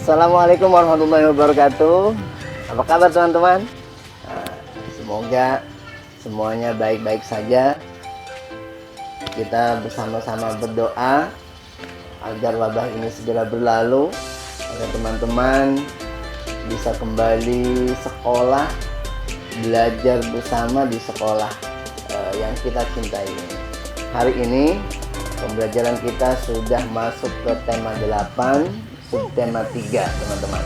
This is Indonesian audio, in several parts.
Assalamualaikum warahmatullahi wabarakatuh. Apa kabar teman-teman? Semoga semuanya baik-baik saja. Kita bersama-sama berdoa agar wabah ini segera berlalu, agar teman-teman bisa kembali sekolah, belajar bersama di sekolah yang kita cintai. Hari ini pembelajaran kita sudah masuk ke tema 8, subtema 3 teman-teman,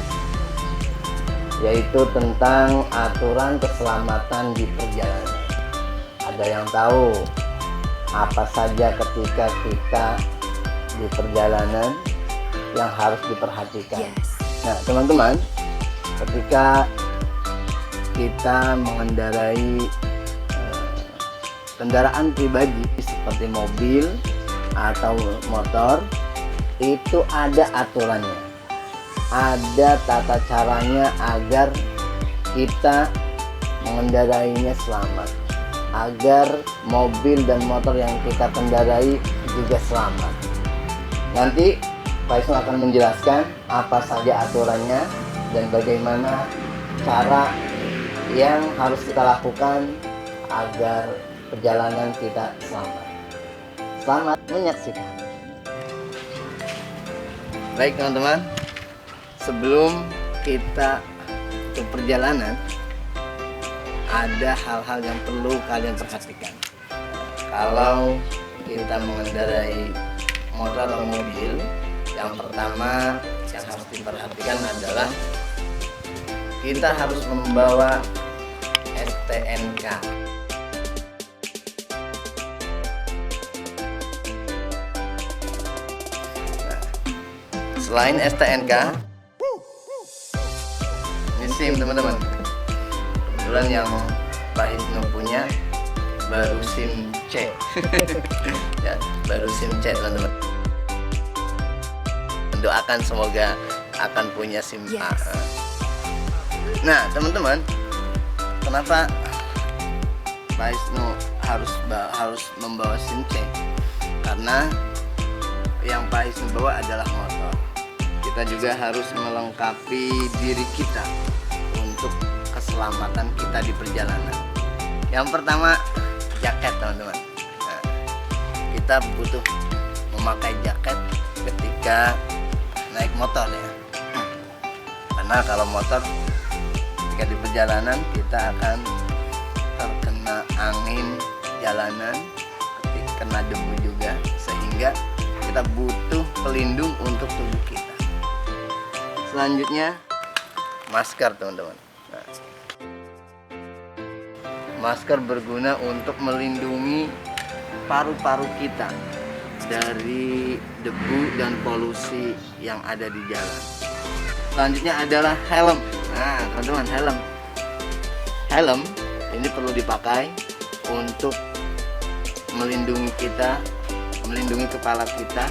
yaitu tentang aturan keselamatan di perjalanan. Ada yang tahu apa saja ketika kita di perjalanan yang harus diperhatikan? Nah teman-teman, ketika kita mengendarai kendaraan pribadi seperti mobil atau motor, itu ada aturannya, ada tata caranya agar kita mengendarainya selamat, agar mobil dan motor yang kita kendarai juga selamat. Nanti Pak Isnu akan menjelaskan apa saja aturannya dan bagaimana cara yang harus kita lakukan agar perjalanan kita selamat. Selamat menyaksikan. Baik teman-teman, sebelum kita ke perjalanan, ada hal-hal yang perlu kalian perhatikan. Kalau kita mengendarai motor atau mobil, yang pertama yang harus diperhatikan adalah kita harus membawa STNK. Selain STNK, ini SIM teman-teman. Kebetulan yang Pak Isnu punya baru SIM C. Ya, baru SIM C teman-teman. Doakan semoga akan punya SIM A. Nah teman-teman, kenapa Pak Isnu harus membawa SIM C? Karena yang Pak Isnu bawa adalah motor. Kita juga harus melengkapi diri kita untuk keselamatan kita di perjalanan. Yang pertama, jaket teman-teman. Nah, kita butuh memakai jaket ketika naik motor ya. Karena kalau motor ketika di perjalanan kita akan terkena angin jalanan, ketika kena debu juga, sehingga kita butuh pelindung untuk tubuh kita. Selanjutnya masker teman-teman. Nah, masker berguna untuk melindungi paru-paru kita dari debu dan polusi yang ada di jalan. Selanjutnya adalah helm. Nah teman-teman, helm ini perlu dipakai untuk melindungi kita, melindungi kepala kita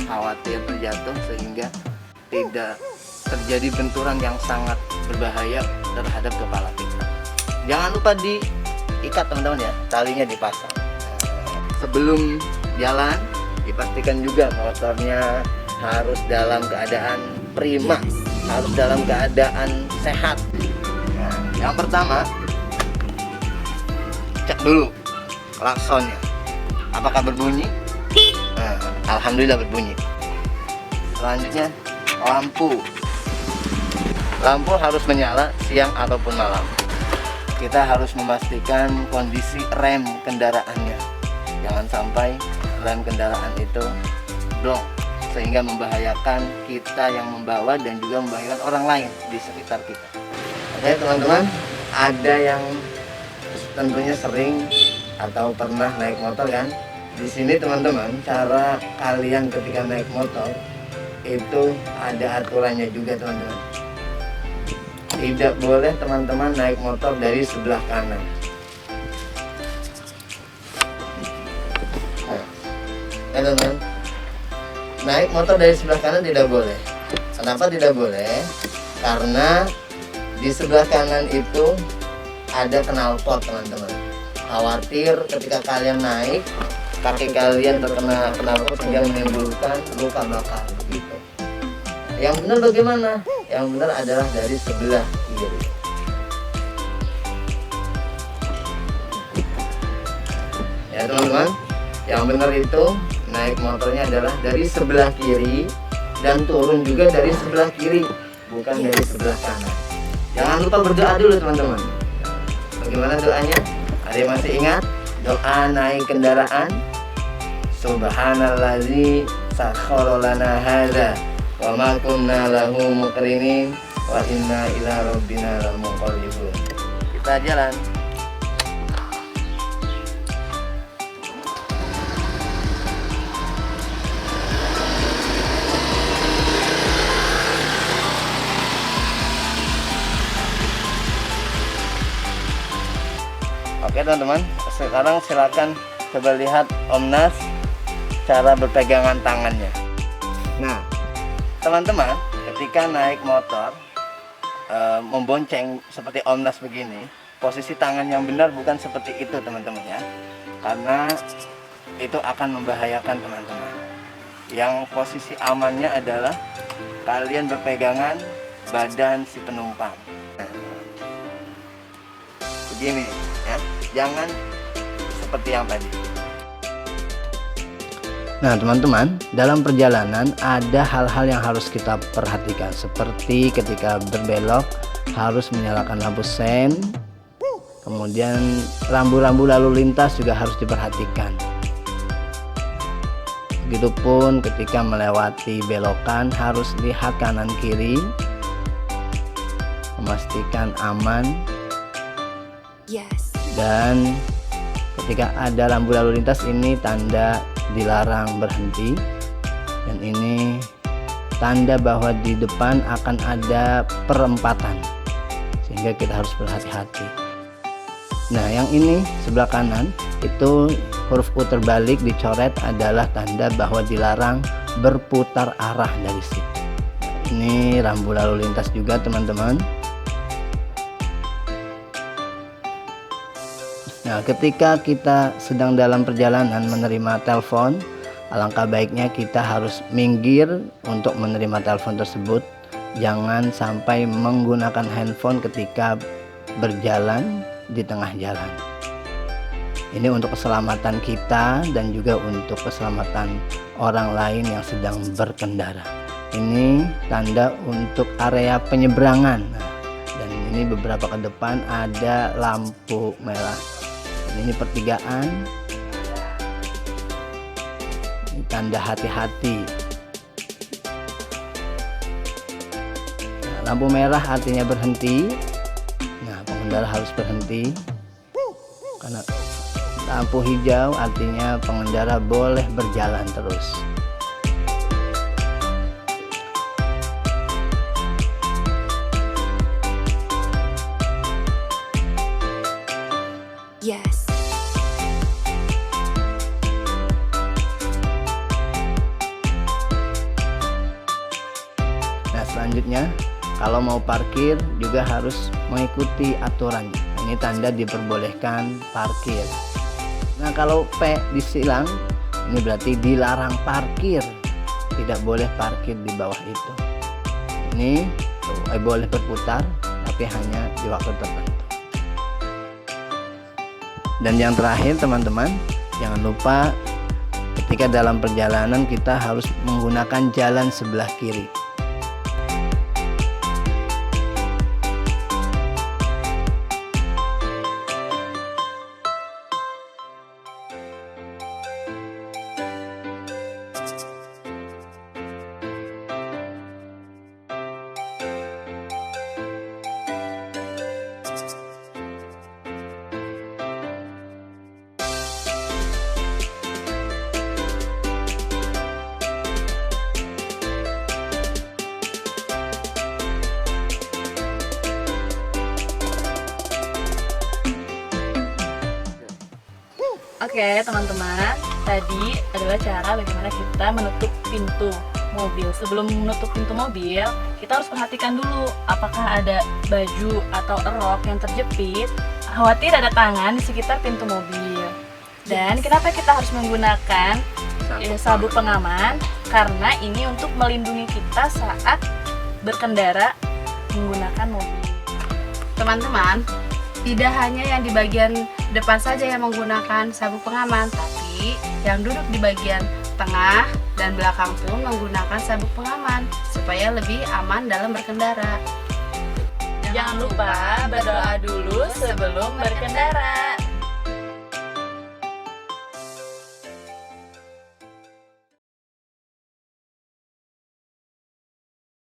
khawatir terjatuh sehingga tidak terjadi benturan yang sangat berbahaya terhadap kepala kita. Jangan lupa diikat teman-teman ya, talinya dipasang. Sebelum jalan dipastikan juga motornya harus dalam keadaan prima, harus dalam keadaan sehat. Nah, yang pertama, cek dulu klaksonnya, apakah berbunyi? Nah, alhamdulillah berbunyi. Selanjutnya lampu harus menyala siang ataupun malam. Kita harus memastikan kondisi rem kendaraannya, jangan sampai rem kendaraan itu blok sehingga membahayakan kita yang membawa dan juga membahayakan orang lain di sekitar kita. Oke teman-teman, ada yang tentunya sering atau pernah naik motor kan? Di sini teman-teman, cara kalian ketika naik motor itu ada aturannya juga teman-teman. Tidak boleh teman-teman naik motor dari sebelah kanan. Nah, teman-teman, naik motor dari sebelah kanan tidak boleh. Kenapa tidak boleh? Karena di sebelah kanan itu ada knalpot teman-teman. Khawatir ketika kalian naik, kaki kalian terkena knalpot sehingga menimbulkan luka bakar gitu. Yang benar bagaimana? Yang benar adalah dari sebelah kiri. Ya teman-teman, yang benar itu naik motornya adalah dari sebelah kiri dan turun juga dari sebelah kiri, bukan dari sebelah kanan. Jangan lupa berdoa dulu teman-teman. Bagaimana doanya? Ada yang masih ingat? Doa naik kendaraan. Subhanallazi sakhkhara lana hadza wa ma kunna lahu muqrinin wa inna ila rabbina lamunqalibun. Kita jalan. Oke teman-teman, sekarang silakan coba lihat Om Nas cara berpegangan tangannya. Nah teman-teman, ketika naik motor membonceng seperti Om Nas begini, posisi tangan yang benar bukan seperti itu teman-teman ya, karena itu akan membahayakan teman-teman. Yang posisi amannya adalah kalian berpegangan badan si penumpang. Nah, begini ya, jangan seperti yang tadi. Nah teman-teman, dalam perjalanan ada hal-hal yang harus kita perhatikan, seperti ketika berbelok harus menyalakan lampu sen, kemudian rambu-rambu lalu lintas juga harus diperhatikan. Begitupun ketika melewati belokan harus lihat kanan kiri, memastikan aman. Dan ketika ada lampu lalu lintas, ini tanda dilarang berhenti, dan ini tanda bahwa di depan akan ada perempatan, sehingga kita harus berhati-hati. Nah yang ini sebelah kanan itu huruf U terbalik dicoret adalah tanda bahwa dilarang berputar arah dari situ. Ini rambu lalu lintas juga teman-teman. Nah, ketika kita sedang dalam perjalanan menerima telepon, alangkah baiknya kita harus minggir untuk menerima telepon tersebut. Jangan sampai menggunakan handphone ketika berjalan di tengah jalan. Ini untuk keselamatan kita dan juga untuk keselamatan orang lain yang sedang berkendara. Ini tanda untuk area penyeberangan. Nah, dan ini beberapa ke depan ada lampu merah. Ini pertigaan, ini tanda hati-hati. Nah, lampu merah artinya berhenti. Nah, pengendara harus berhenti. Karena lampu hijau artinya pengendara boleh berjalan terus. Selanjutnya, kalau mau parkir juga harus mengikuti aturannya. Ini tanda diperbolehkan parkir. Nah, kalau P disilang, ini berarti dilarang parkir. Tidak boleh parkir di bawah itu. Ini boleh berputar, tapi hanya di waktu tertentu. Dan yang terakhir teman-teman, jangan lupa ketika dalam perjalanan kita harus menggunakan jalan sebelah kiri. Oke teman-teman, tadi adalah cara bagaimana kita menutup pintu mobil. Sebelum menutup pintu mobil, kita harus perhatikan dulu apakah ada baju atau rok yang terjepit. Khawatir ada tangan di sekitar pintu mobil. Dan kenapa kita harus menggunakan sabuk pengaman karena ini untuk melindungi kita saat berkendara menggunakan mobil. Teman-teman, tidak hanya yang di bagian depan saja yang menggunakan sabuk pengaman, tapi yang duduk di bagian tengah dan belakang pun menggunakan sabuk pengaman supaya lebih aman dalam berkendara. Jangan lupa berdoa dulu sebelum berkendara.